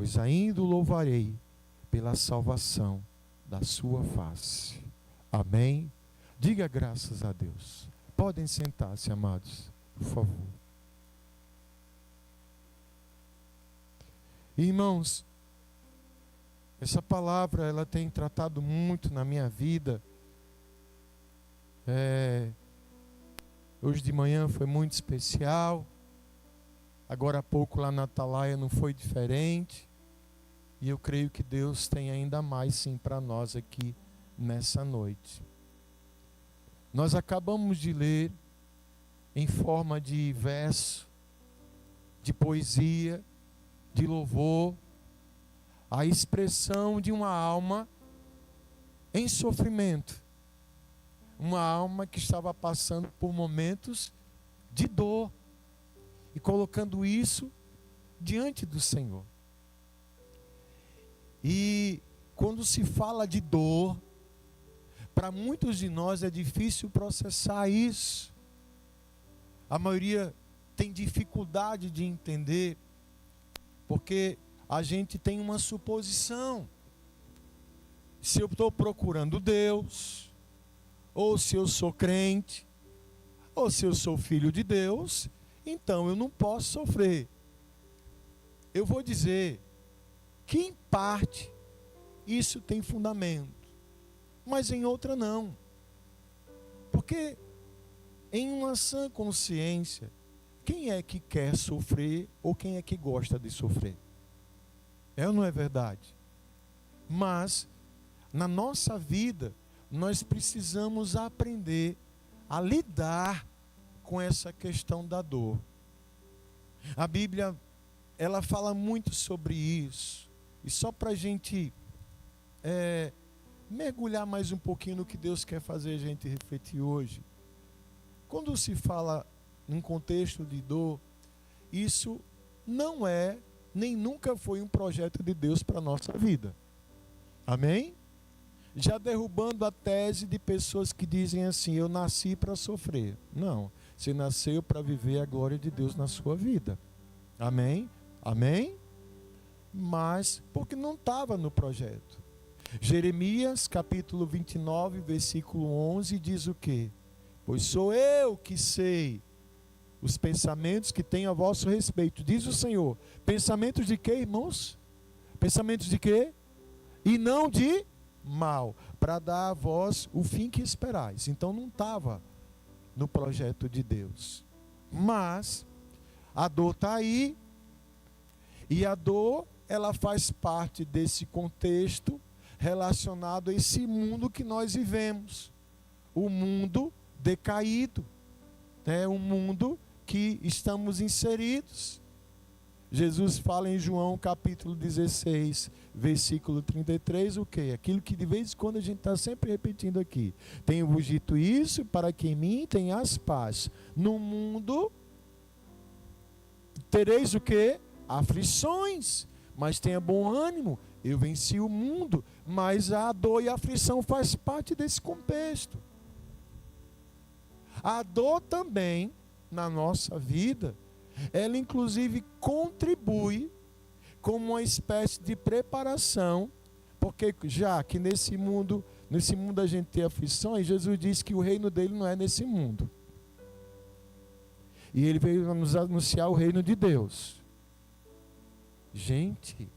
pois ainda o louvarei pela salvação da sua face. Amém? Diga graças a Deus. Podem sentar-se, amados, por favor. Irmãos, essa palavra ela tem tratado muito na minha vida. Hoje de manhã foi muito especial. Agora há pouco lá na Atalaia não foi diferente. E eu creio que Deus tem ainda mais sim para nós aqui nessa noite. Nós acabamos de ler em forma de verso, de poesia, de louvor, a expressão de uma alma em sofrimento. Uma alma que estava passando por momentos de dor e colocando isso diante do Senhor. E quando se fala de dor, para muitos de nós é difícil processar isso. A maioria tem dificuldade de entender, porque a gente tem uma suposição. Se eu estou procurando Deus, ou se eu sou crente, ou se eu sou filho de Deus, então eu não posso sofrer. Eu vou dizer que em parte isso tem fundamento, mas em outra não. Porque em uma sã consciência, quem é que quer sofrer ou quem é que gosta de sofrer? É ou não é verdade? Mas na nossa vida nós precisamos aprender a lidar com essa questão da dor. A Bíblia ela fala muito sobre isso. E só para a gente mergulhar mais um pouquinho no que Deus quer fazer a gente refletir hoje. Quando se fala num contexto de dor, isso não é, nem nunca foi um projeto de Deus para a nossa vida. Amém? Já derrubando a tese de pessoas que dizem assim, eu nasci para sofrer. Não, você nasceu para viver a glória de Deus na sua vida. Amém? Amém? Mas porque não estava no projeto. Jeremias capítulo 29, versículo 11 diz o quê? Pois sou eu que sei os pensamentos que tenho a vosso respeito, diz o Senhor. Pensamentos de quê, irmãos? Pensamentos de quê? E não de mal, para dar a vós o fim que esperais. Então não estava no projeto de Deus. Mas a dor está aí, e a dor ela faz parte desse contexto relacionado a esse mundo que nós vivemos. O mundo decaído, um mundo que estamos inseridos. Jesus fala em João capítulo 16, versículo 33, o quê? Aquilo que de vez em quando a gente está sempre repetindo aqui. Tenho-vos dito isso para que em mim tenhas paz. No mundo tereis o quê? Aflições, mas tenha bom ânimo, eu venci o mundo. Mas a dor e a aflição faz parte desse contexto. A dor também, na nossa vida, ela inclusive contribui como uma espécie de preparação, porque já que nesse mundo a gente tem aflições, Jesus disse que o reino dele não é nesse mundo. E ele veio nos anunciar o reino de Deus. Gente,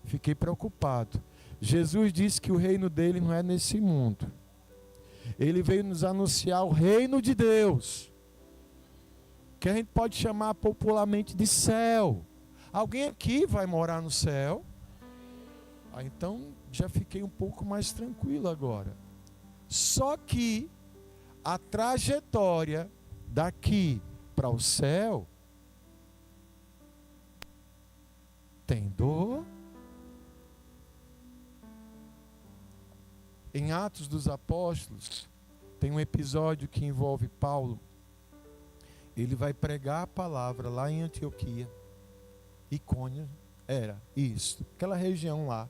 fiquei preocupado. Jesus disse que o reino dele não é nesse mundo. Ele veio nos anunciar o reino de Deus, que a gente pode chamar popularmente de céu. Alguém aqui vai morar no céu? Então já fiquei um pouco mais tranquilo agora. Só que a trajetória daqui para o céu tem dor. Em Atos dos Apóstolos, tem um episódio que envolve Paulo. Ele vai pregar a palavra lá em Antioquia. Icônio, era isso, aquela região lá.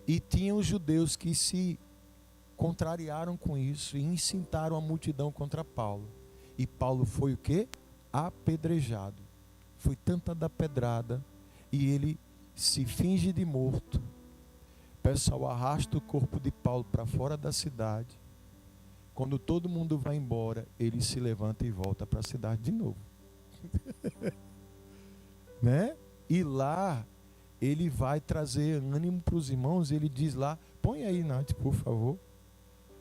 E tinha os judeus que se contrariaram com isso e incitaram a multidão contra Paulo. E Paulo foi o quê? Apedrejado. Foi tanta da pedrada. E ele se finge de morto. O pessoal arrasta o corpo de Paulo para fora da cidade. Quando todo mundo vai embora, ele se levanta e volta para a cidade de novo. Né? E lá ele vai trazer ânimo para os irmãos. Ele diz lá, põe aí, Nath, por favor.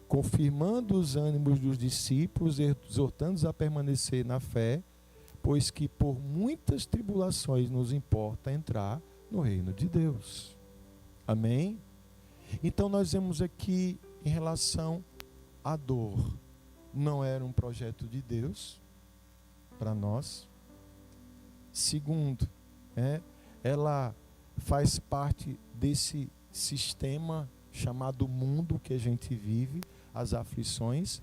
Confirmando os ânimos dos discípulos, exortando-os a permanecer na fé, pois que por muitas tribulações nos importa entrar no reino de Deus. Amém? Então nós vemos aqui em relação à dor. Não era um projeto de Deus para nós. Segundo, ela faz parte desse sistema chamado mundo que a gente vive, as aflições,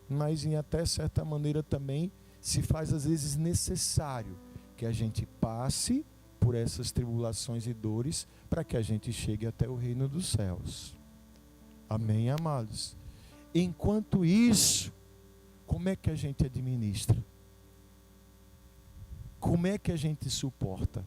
mas em até certa maneira também se faz às vezes necessário que a gente passe por essas tribulações e dores para que a gente chegue até o reino dos céus. Amém, amados? Enquanto isso, como é que a gente administra? Como é que a gente suporta?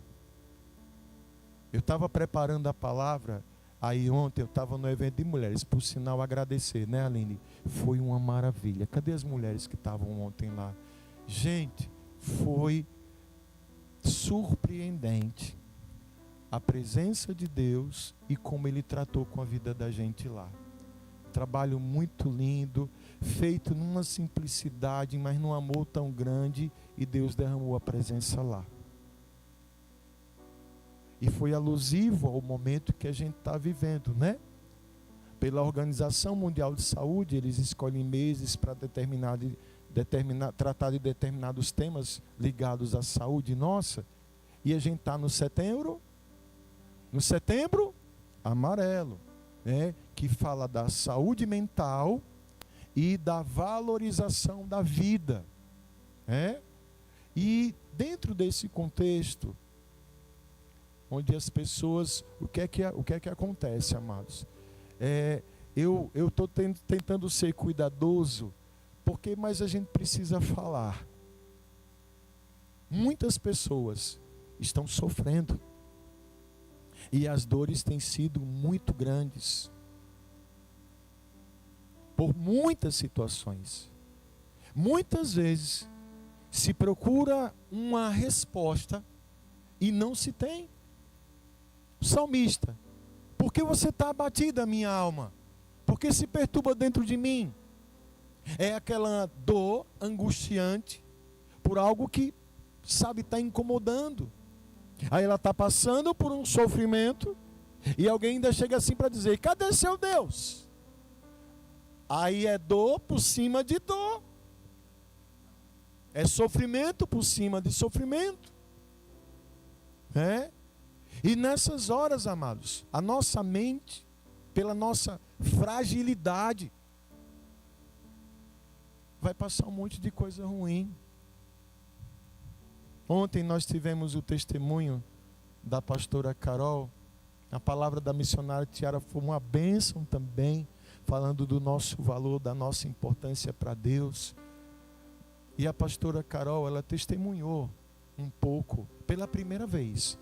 Eu estava preparando a palavra, aí ontem eu estava no evento de mulheres, por sinal agradecer, né, Aline? Foi uma maravilha. Cadê as mulheres que estavam ontem lá? Gente, foi surpreendente a presença de Deus e como Ele tratou com a vida da gente lá. Trabalho muito lindo, feito numa simplicidade, mas num amor tão grande, e Deus derramou a presença lá. E foi alusivo ao momento que a gente está vivendo, né? Pela Organização Mundial de Saúde, eles escolhem meses para tratar de determinados temas ligados à saúde nossa. E a gente está no setembro amarelo, né? Que fala da saúde mental e da valorização da vida, né? E dentro desse contexto, onde as pessoas, o que é que acontece, amados? Eu estou tentando ser cuidadoso, mas a gente precisa falar. Muitas pessoas estão sofrendo e as dores têm sido muito grandes por muitas situações. Muitas vezes se procura uma resposta e não se tem. Salmista, por que você está abatida, minha alma? Por que se perturba dentro de mim? É aquela dor angustiante por algo que, sabe, está incomodando. Aí ela está passando por um sofrimento e alguém ainda chega assim para dizer, cadê seu Deus? Aí é dor por cima de dor. É sofrimento por cima de sofrimento. E nessas horas, amados, a nossa mente, pela nossa fragilidade, vai passar um monte de coisa ruim. Ontem nós tivemos o testemunho da pastora Carol. A palavra da missionária Tiara foi uma bênção também, falando do nosso valor, da nossa importância para Deus. E a pastora Carol, ela testemunhou um pouco, pela primeira vez,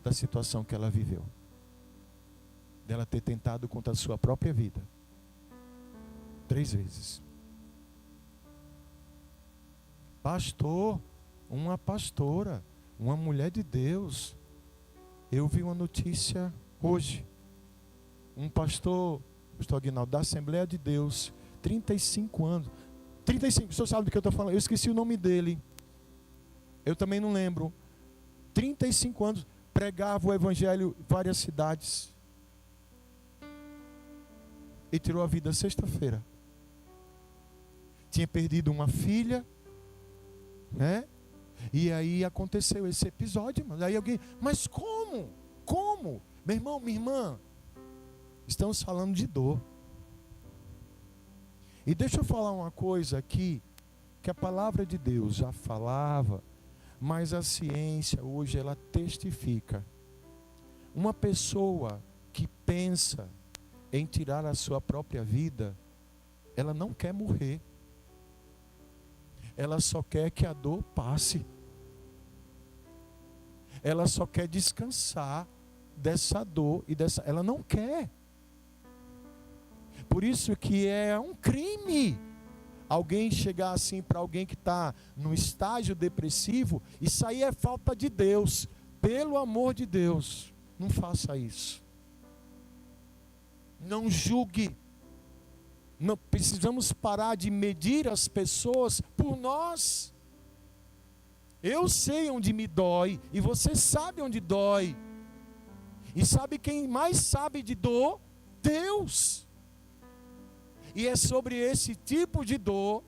da situação que ela viveu. Dela ter tentado contra a sua própria vida. 3 vezes. Pastor, uma pastora, uma mulher de Deus. Eu vi uma notícia hoje. Um pastor Aguinaldo, da Assembleia de Deus, 35 anos. 35, o senhor sabe do que eu estou falando? Eu esqueci o nome dele. Eu também não lembro. 35 anos, pregava o evangelho em várias cidades. E tirou a vida sexta-feira. Tinha perdido uma filha, né? E aí aconteceu esse episódio, mas aí alguém, mas como? Como? Meu irmão, minha irmã, estamos falando de dor. E deixa eu falar uma coisa aqui, que a palavra de Deus já falava, mas a ciência hoje ela testifica. Uma pessoa que pensa em tirar a sua própria vida, ela não quer morrer. Ela só quer que a dor passe. Ela só quer descansar. dessa dor e dessa... Ela não quer. Por isso que é um crime alguém chegar assim para alguém que está no estágio depressivo, isso aí é falta de Deus. Pelo amor de Deus, não faça isso. Não julgue. Não precisamos parar de medir as pessoas por nós. Eu sei onde me dói e você sabe onde dói. E sabe quem mais sabe de dor? Deus. E é sobre esse tipo de dor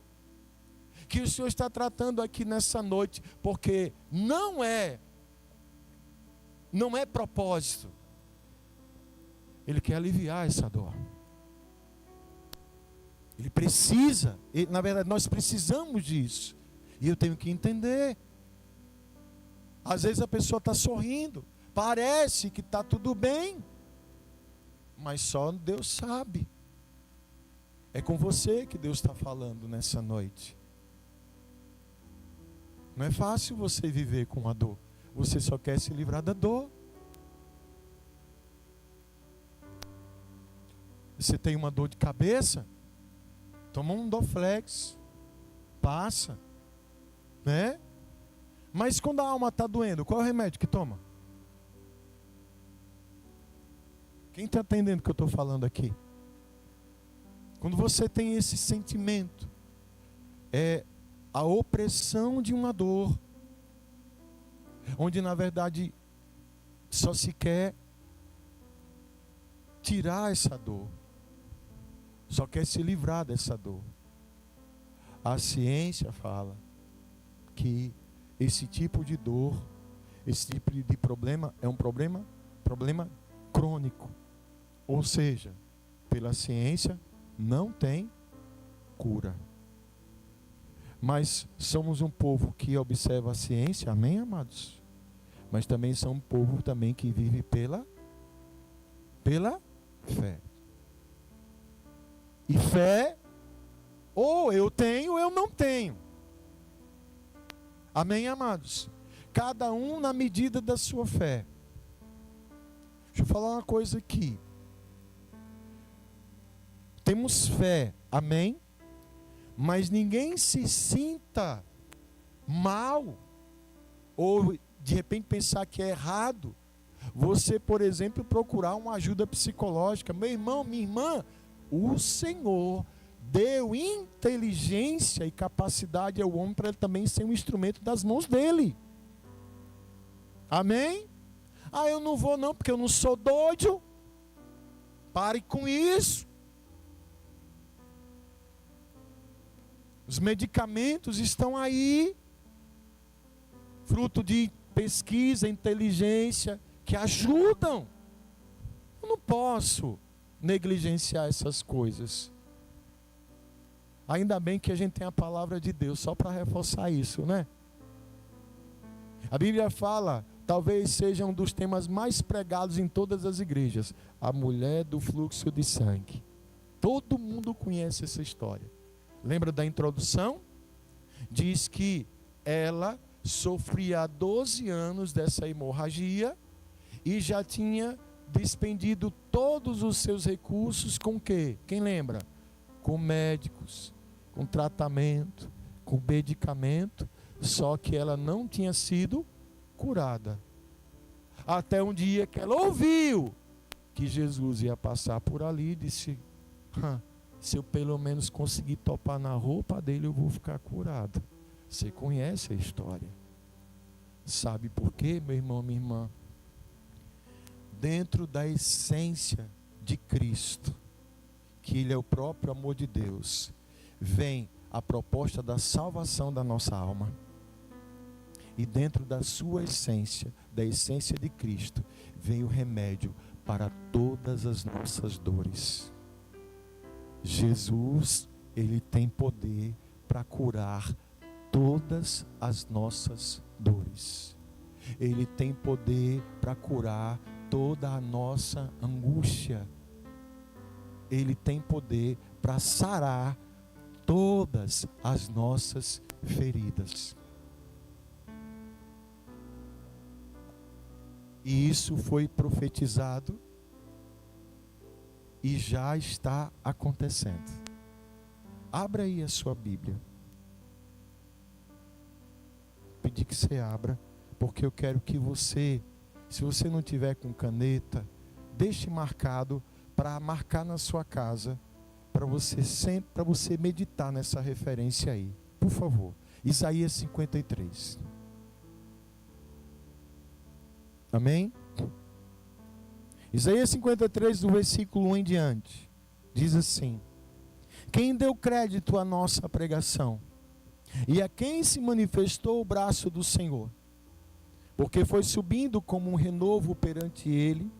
que o Senhor está tratando aqui nessa noite, porque não é propósito. Ele quer aliviar essa dor. Ele precisa, na verdade nós precisamos disso. E eu tenho que entender. Às vezes a pessoa está sorrindo, parece que está tudo bem, mas só Deus sabe. É com você que Deus está falando nessa noite. Não é fácil você viver com a dor. Você só quer se livrar da dor. Você tem uma dor de cabeça? Toma um Dorflex. Passa. Né? Mas quando a alma está doendo, qual é o remédio que toma? Quem está entendendo o que eu estou falando aqui? Quando você tem esse sentimento, é a opressão de uma dor, onde na verdade só se quer tirar essa dor, só quer se livrar dessa dor. A ciência fala que esse tipo de dor, esse tipo de problema é um problema crônico. Ou seja, pela ciência, não tem cura. Mas somos um povo que observa a ciência, amém, amados? Mas também somos um povo também que vive pela fé. E fé, ou eu tenho ou eu não tenho. Amém, amados? Cada um na medida da sua fé. Deixa eu falar uma coisa aqui. Temos fé, amém? Mas ninguém se sinta mal, ou de repente pensar que é errado, você, por exemplo, procurar uma ajuda psicológica. Meu irmão, minha irmã, o Senhor deu inteligência e capacidade ao homem para ele também ser um instrumento das mãos dele. Amém? Ah, eu não vou não, porque eu não sou doido. Pare com isso. Os medicamentos estão aí, fruto de pesquisa, inteligência, que ajudam. Eu não posso negligenciar essas coisas. Ainda bem que a gente tem a palavra de Deus, só para reforçar isso, né? A Bíblia fala, talvez seja um dos temas mais pregados em todas as igrejas, a mulher do fluxo de sangue. Todo mundo conhece essa história. Lembra da introdução? Diz que ela sofria há 12 anos dessa hemorragia e já tinha despendido todos os seus recursos com o quê? Quem lembra? Com médicos, com tratamento, com medicamento, só que ela não tinha sido curada. Até um dia que ela ouviu que Jesus ia passar por ali e disse: se eu pelo menos conseguir topar na roupa dele, eu vou ficar curado. Você conhece a história. Sabe por quê, meu irmão, minha irmã? Dentro da essência de Cristo, que Ele é o próprio amor de Deus, vem a proposta da salvação da nossa alma. E dentro da sua essência, da essência de Cristo, vem o remédio para todas as nossas dores. Jesus, Ele tem poder para curar todas as nossas dores. Ele tem poder para curar toda a nossa angústia. Ele tem poder para sarar todas as nossas feridas. E isso foi profetizado e já está acontecendo. Abra aí a sua Bíblia. Pedir que você abra, porque eu quero que você, se você não tiver com caneta, deixe marcado para marcar na sua casa, para você meditar nessa referência aí. Por favor, Isaías 53. Amém? Isaías 53, do versículo 1 em diante, diz assim: quem deu crédito à nossa pregação, e a quem se manifestou o braço do Senhor? Porque foi subindo como um renovo perante ele,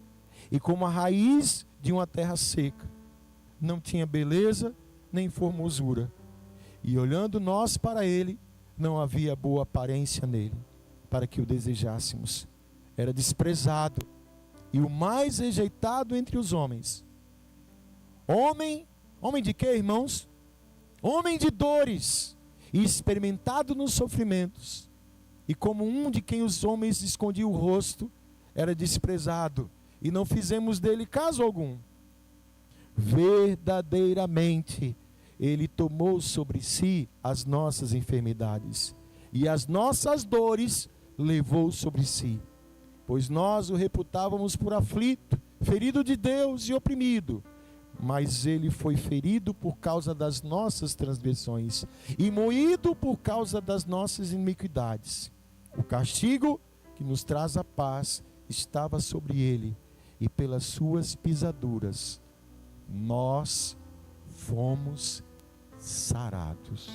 e como a raiz de uma terra seca. Não tinha beleza, nem formosura. E olhando nós para ele, não havia boa aparência nele, para que o desejássemos. Era desprezado, e o mais rejeitado entre os homens. Homem de quê, irmãos? Homem de dores, e experimentado nos sofrimentos. E como um de quem os homens escondiam o rosto, era desprezado, e não fizemos dele caso algum. Verdadeiramente, ele tomou sobre si as nossas enfermidades, e as nossas dores levou sobre si. Pois nós o reputávamos por aflito, ferido de Deus e oprimido. Mas ele foi ferido por causa das nossas transgressões, e moído por causa das nossas iniquidades. O castigo que nos traz a paz estava sobre ele, e pelas suas pisaduras nós fomos sarados.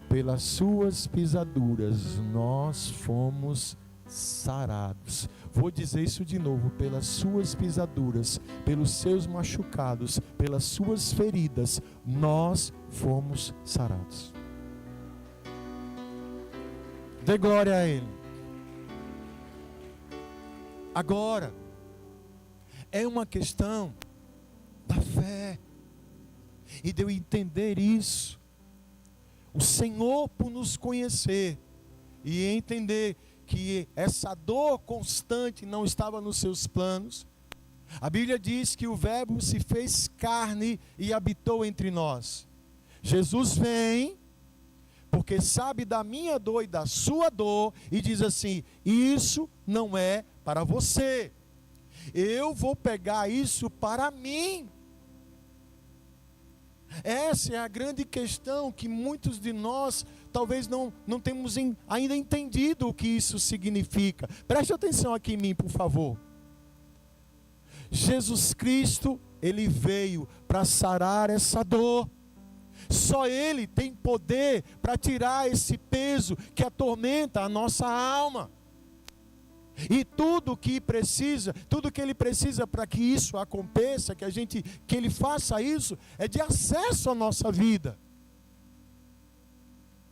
Pelas suas pisaduras nós fomos sarados. Vou dizer isso de novo: pelas suas pisaduras, pelos seus machucados, pelas suas feridas, nós fomos sarados. Dê glória a Ele. Agora, é uma questão da fé e de eu entender isso. O Senhor, por nos conhecer e entender que essa dor constante não estava nos seus planos, a Bíblia diz que o Verbo se fez carne e habitou entre nós. Jesus vem porque sabe da minha dor e da sua dor, e diz assim: isso não é para você, eu vou pegar isso para mim. Essa é a grande questão que muitos de nós talvez não temos ainda entendido o que isso significa. Preste atenção aqui em mim, por favor. Jesus Cristo, Ele veio para sarar essa dor. Só Ele tem poder para tirar esse peso que atormenta a nossa alma. E tudo que Ele precisa para que isso aconteça, que Ele faça isso, é de acesso à nossa vida.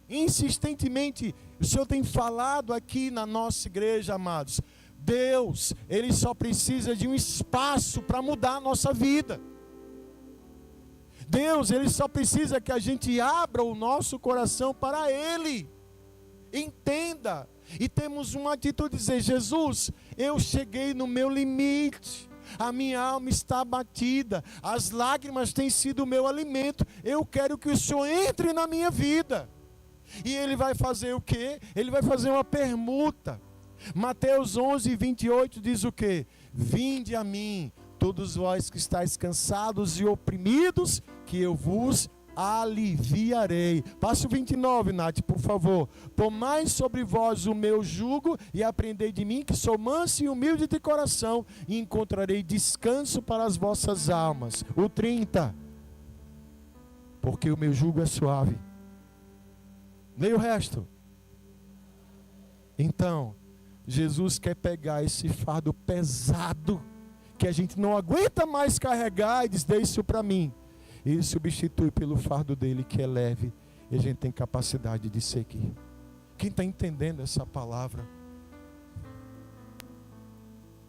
Insistentemente, o Senhor tem falado aqui na nossa igreja, amados. Deus, Ele só precisa de um espaço para mudar a nossa vida. Deus, Ele só precisa que a gente abra o nosso coração para Ele. Entenda. E temos uma atitude de dizer: Jesus, eu cheguei no meu limite. A minha alma está abatida. As lágrimas têm sido o meu alimento. Eu quero que o Senhor entre na minha vida. E Ele vai fazer o quê? Ele vai fazer uma permuta. Mateus 11, 28 diz o quê? Vinde a mim, todos vós que estáis cansados e oprimidos, que eu vos aliviarei. Passo 29, Nath, por favor. Tomai sobre vós o meu jugo e aprendei de mim, que sou manso e humilde de coração, e encontrarei descanso para as vossas almas. O 30. Porque o meu jugo é suave. Leia o resto. Então, Jesus quer pegar esse fardo pesado, que a gente não aguenta mais carregar, e diz: dê isso para mim. Ele substitui pelo fardo dele, que é leve, e a gente tem capacidade de seguir. Quem está entendendo essa palavra?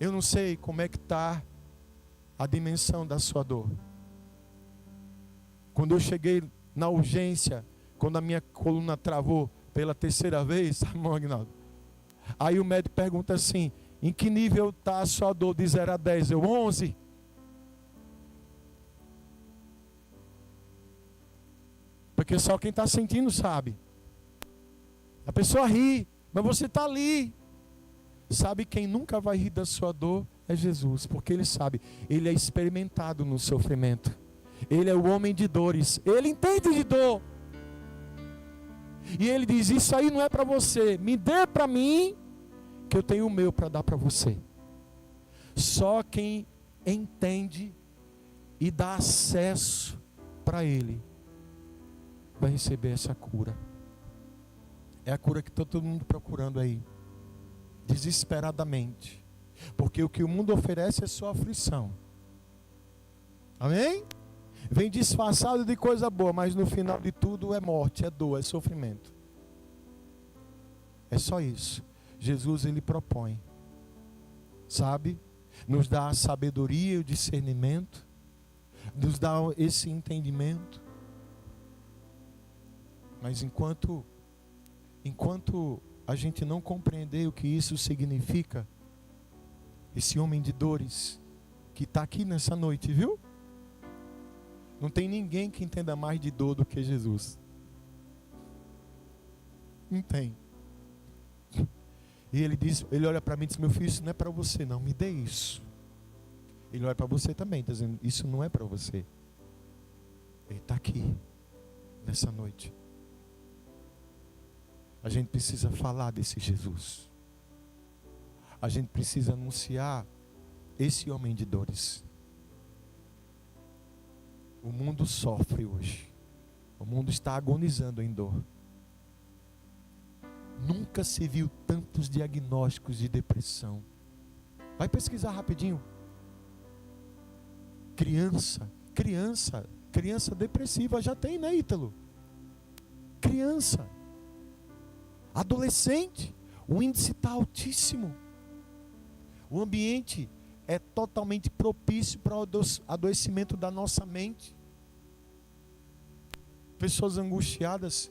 Eu não sei como é que está a dimensão da sua dor. Quando eu cheguei na urgência, quando a minha coluna travou pela terceira vez, irmão Aguinaldo, aí o médico pergunta assim: Em que nível está a sua dor de 0 a 10? Eu 11. Porque só quem está sentindo sabe. A pessoa ri, mas você está ali. Sabe quem nunca vai rir da sua dor? É Jesus, porque Ele sabe. Ele é experimentado no sofrimento. Ele é o homem de dores. Ele entende de dor. E Ele diz, isso aí não é para você. Me dê para mim, que eu tenho o meu para dar para você. Só quem entende e dá acesso para Ele vai receber essa cura. É a cura que está todo mundo procurando aí, desesperadamente, porque o que o mundo oferece é só aflição. Amém? Vem disfarçado de coisa boa, mas no final de tudo é morte, é dor, é sofrimento. É só isso. Jesus, Ele propõe, sabe? Nos dá a sabedoria e o discernimento, nos dá esse entendimento. Mas enquanto a gente não compreender o que isso significa, esse homem de dores que está aqui nessa noite, viu? Não tem ninguém que entenda mais de dor do que Jesus. Não tem. E ele olha para mim e diz, meu filho, isso não é para você não, me dê isso. Ele olha para você também, está dizendo, isso não é para você. Ele está aqui, nessa noite. A gente precisa falar desse Jesus. A gente precisa anunciar esse homem de dores. O mundo sofre hoje. O mundo está agonizando em dor. Nunca se viu tantos diagnósticos de depressão. Vai pesquisar rapidinho. Criança depressiva já tem, né, Ítalo? Criança. Adolescente, o índice está altíssimo. O ambiente é totalmente propício para o adoecimento da nossa mente. Pessoas angustiadas.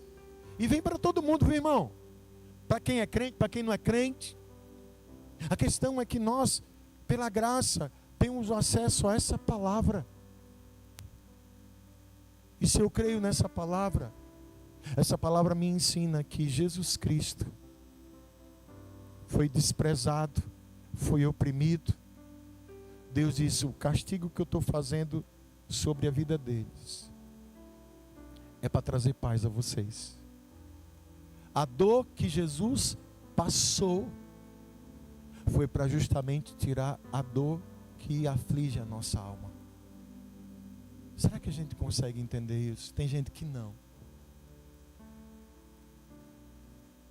E vem para todo mundo, viu, irmão? Para quem é crente, para quem não é crente. A questão é que nós, pela graça, temos acesso a essa palavra. E se eu creio nessa palavra, essa palavra me ensina que Jesus Cristo foi desprezado, foi oprimido. Deus diz, o castigo que eu estou fazendo sobre a vida deles é para trazer paz a vocês. A dor que Jesus passou foi para justamente tirar a dor que aflige a nossa alma. Será que a gente consegue entender isso? Tem gente que não.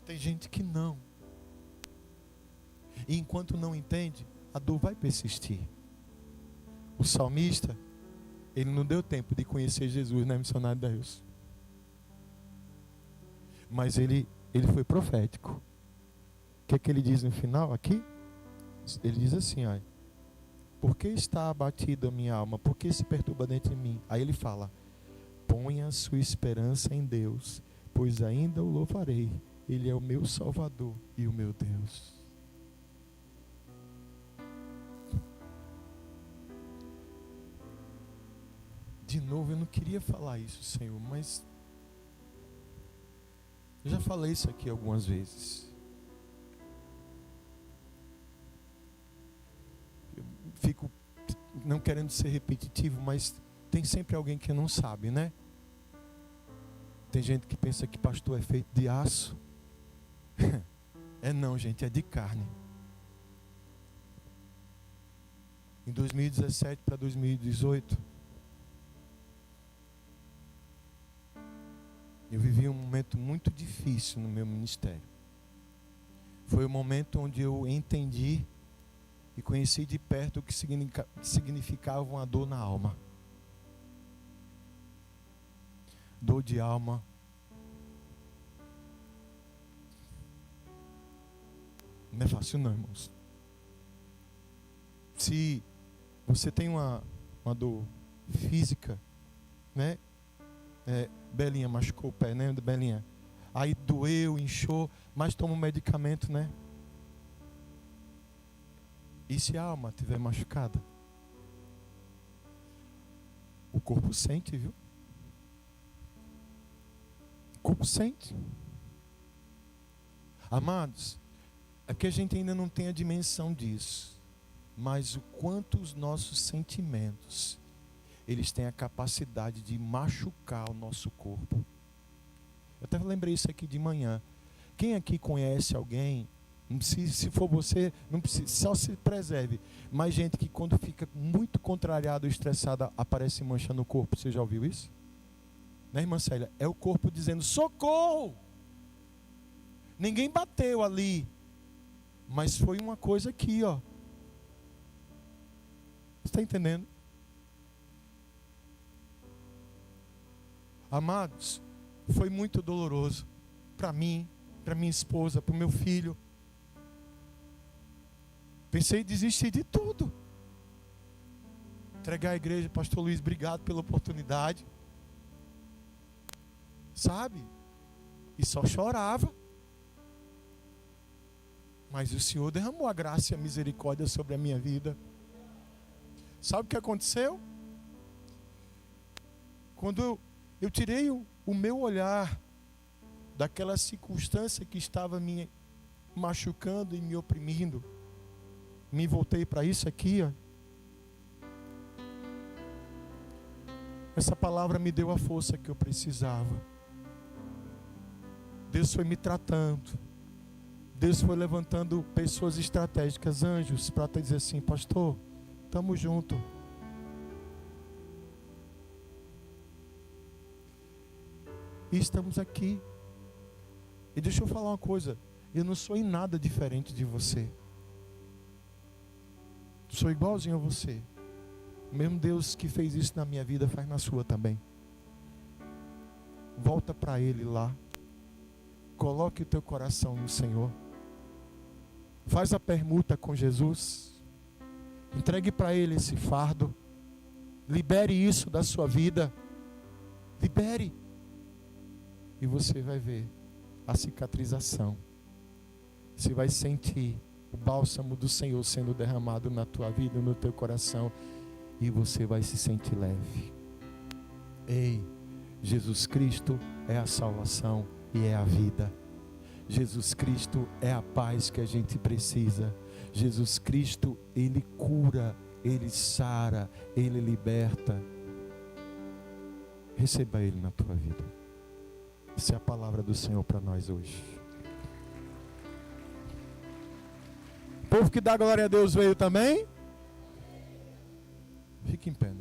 Tem gente que não. E enquanto não entende, a dor vai persistir. O salmista, ele não deu tempo de conhecer Jesus, né, missionário Deus? Mas ele foi profético. O que é que ele diz no final aqui? Ele diz assim, ó, por que está abatida a minha alma? Por que se perturba dentro de mim? Aí ele fala, ponha a sua esperança em Deus, pois ainda o louvarei. Ele é o meu Salvador e o meu Deus. De novo, eu não queria falar isso, Senhor, mas eu já falei isso aqui algumas vezes. Eu fico não querendo ser repetitivo, mas tem sempre alguém que não sabe, né? Tem gente que pensa que pastor é feito de aço. É não, gente, é de carne. Em 2017 para 2018, eu vivi um momento muito difícil no meu ministério. Foi o momento onde eu entendi e conheci de perto o que significava uma dor na alma. Dor de alma. Não é fácil não, irmãos. Se você tem uma dor física, né? Belinha machucou o pé, né, Belinha? Aí doeu, inchou, mas toma um medicamento, né? E se a alma estiver machucada? O corpo sente, viu? O corpo sente. Amados, é que a gente ainda não tem a dimensão disso. Mas o quanto os nossos sentimentos, eles têm a capacidade de machucar o nosso corpo. Eu até lembrei isso aqui de manhã. Quem aqui conhece alguém, se for você, não precisa, só se preserve. Mas gente que quando fica muito contrariado ou estressada, aparece mancha no corpo. Você já ouviu isso? Né, irmã Célia? É o corpo dizendo, socorro! Ninguém bateu ali. Mas foi uma coisa aqui, ó. Você está entendendo? Amados, foi muito doloroso para mim, para minha esposa, para o meu filho. Pensei em desistir de tudo. Entregar a igreja, pastor Luiz, obrigado pela oportunidade. Sabe? E só chorava. Mas o Senhor derramou a graça e a misericórdia sobre a minha vida. Sabe o que aconteceu? Quando eu tirei o meu olhar daquela circunstância que estava me machucando e me oprimindo, me voltei para isso aqui, ó. Essa palavra me deu a força que eu precisava. Deus foi me tratando. Deus foi levantando pessoas estratégicas, anjos, para dizer assim, pastor, estamos juntos. E estamos aqui. E deixa eu falar uma coisa, eu não sou em nada diferente de você. Sou igualzinho a você. O mesmo Deus que fez isso na minha vida faz na sua também. Volta para Ele lá. Coloque o teu coração no Senhor. Faz a permuta com Jesus. Entregue para Ele esse fardo. Libere isso da sua vida. Libere. E você vai ver a cicatrização. Você vai sentir o bálsamo do Senhor sendo derramado na tua vida, no teu coração. E você vai se sentir leve. Ei, Jesus Cristo é a salvação e é a vida. Jesus Cristo é a paz que a gente precisa. Jesus Cristo, Ele cura, Ele sara, Ele liberta. Receba Ele na tua vida. Essa é a palavra do Senhor para nós hoje. O povo que dá glória a Deus veio também? Fique em pé,